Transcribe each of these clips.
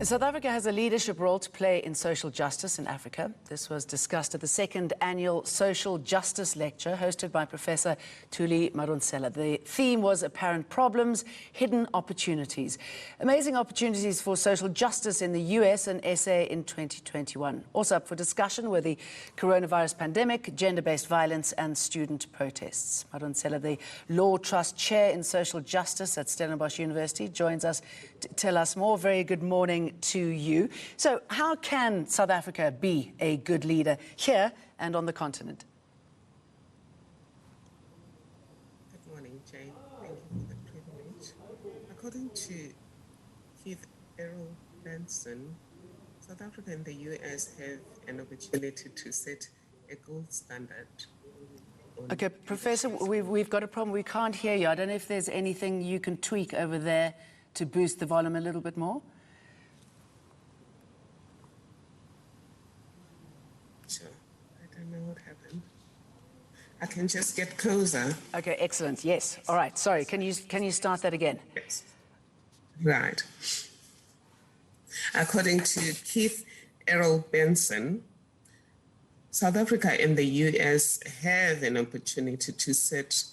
South Africa has a leadership role to play in social justice in Africa. This was discussed at the second annual Social Justice Lecture hosted by Professor Thuli Madonsela. The theme was Apparent Problems, Hidden Opportunities. Amazing opportunities for social justice in the US and SA in 2021. Also up for discussion were the coronavirus pandemic, gender-based violence and student protests. Madonsela, the Law Trust Chair in Social Justice at Stellenbosch University, joins us to tell us more. Very good morning to you. So how can South Africa be a good leader here and on the continent? Good morning, Jane. Thank you for the privilege. According to Keith Errol Benson, South Africa and the US have an opportunity to set a gold standard. Okay, Professor, we've got a problem. We can't hear you. I don't know if there's anything you can tweak over there to boost the volume a little bit more. Sure. I don't know what happened. I can just get closer. Okay, excellent. Yes. All right. Sorry. Can you start that again? Yes. Right. According to Keith Errol Benson, South Africa and the US have an opportunity to set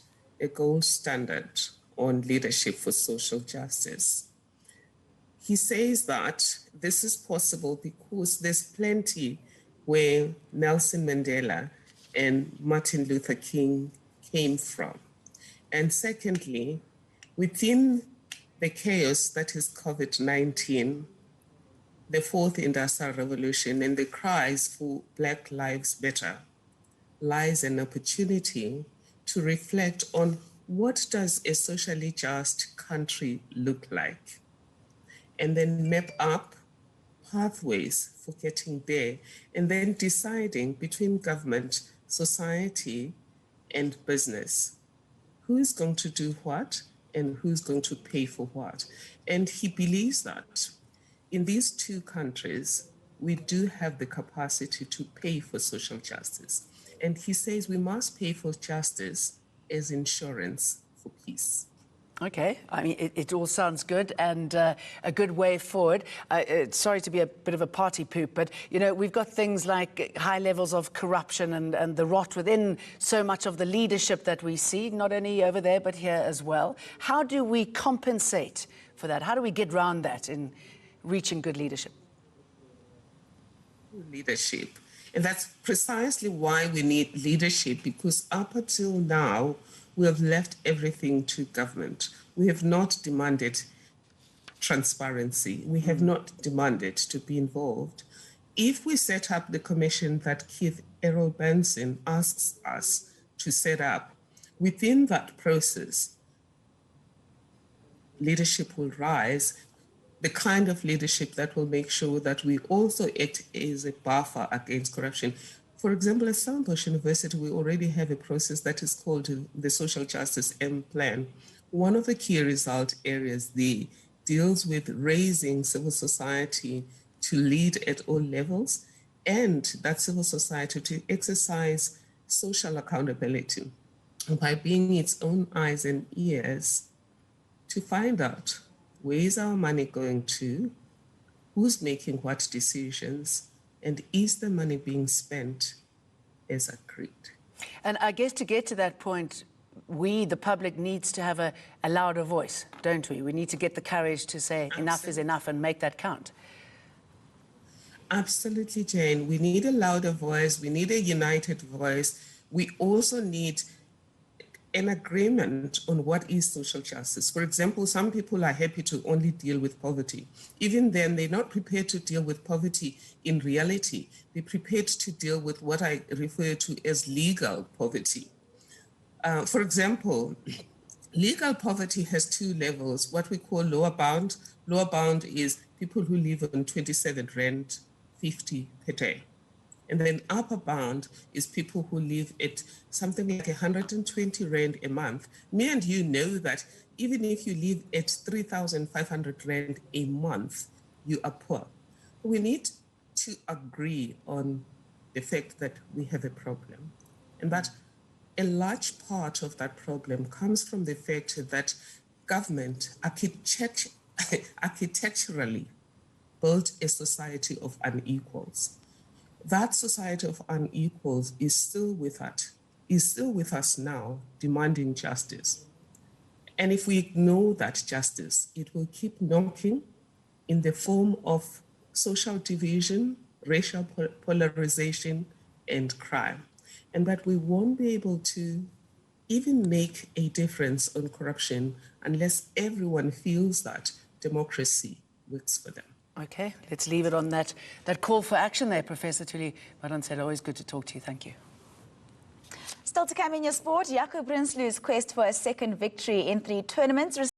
a gold standard on leadership for social justice. He says that this is possible because there's plenty where Nelson Mandela and Martin Luther King came from. And secondly, within the chaos that is COVID-19, the fourth industrial revolution and the cries for Black Lives Matter, lies an opportunity to reflect on what does a socially just country look like, and then map up pathways for getting there, and then deciding between government, society, and business, who's going to do what and who's going to pay for what. And he believes that in these two countries, we do have the capacity to pay for social justice. And he says we must pay for justice as insurance for peace. Okay, I mean, it all sounds good and a good way forward. Sorry to be a bit of a party poop, but, you know, we've got things like high levels of corruption and the rot within so much of the leadership that we see, not only over there, but here as well. How do we compensate for that? How do we get around that in reaching good leadership? Leadership. And that's precisely why we need leadership, because up until now, we have left everything to government. We have not demanded transparency. We have not demanded to be involved. If we set up the commission that Keith Errol Benson asks us to set up, within that process, leadership will rise, the kind of leadership that will make sure that we also act as a buffer against corruption. For example, at Stellenbosch University, we already have a process that is called the Social Justice M Plan. One of the key result areas there deals with raising civil society to lead at all levels, and that civil society to exercise social accountability by being its own eyes and ears to find out where is our money going to, who's making what decisions, and is the money being spent as agreed? And I guess to get to that point, we, the public, needs to have a louder voice, don't we? We need to get the courage to say Absolutely. Enough is enough and make that count. Absolutely, Jane. We need a louder voice. We need a united voice. We also need an agreement on what is social justice. For example, some people are happy to only deal with poverty. Even then, they're not prepared to deal with poverty in reality. They're prepared to deal with what I refer to as legal poverty. For example, legal poverty has two levels, what we call lower bound. Lower bound is people who live on 27 Rand 50 per day. And then upper bound is people who live at something like 120 Rand a month. Me and you know that even if you live at 3,500 Rand a month, you are poor. We need to agree on the fact that we have a problem, and that a large part of that problem comes from the fact that government architecturally built a society of unequals. That society of unequals is still with us now, demanding justice. And if we ignore that justice, it will keep knocking in the form of social division, racial polarization, and crime. And that we won't be able to even make a difference on corruption unless everyone feels that democracy works for them. Okay, let's leave it on that call for action there, Professor Thuli Madonsela. Always good to talk to you. Thank you. Still to come in your sport, Jaco Prinsloo's quest for a second victory in 3 tournaments.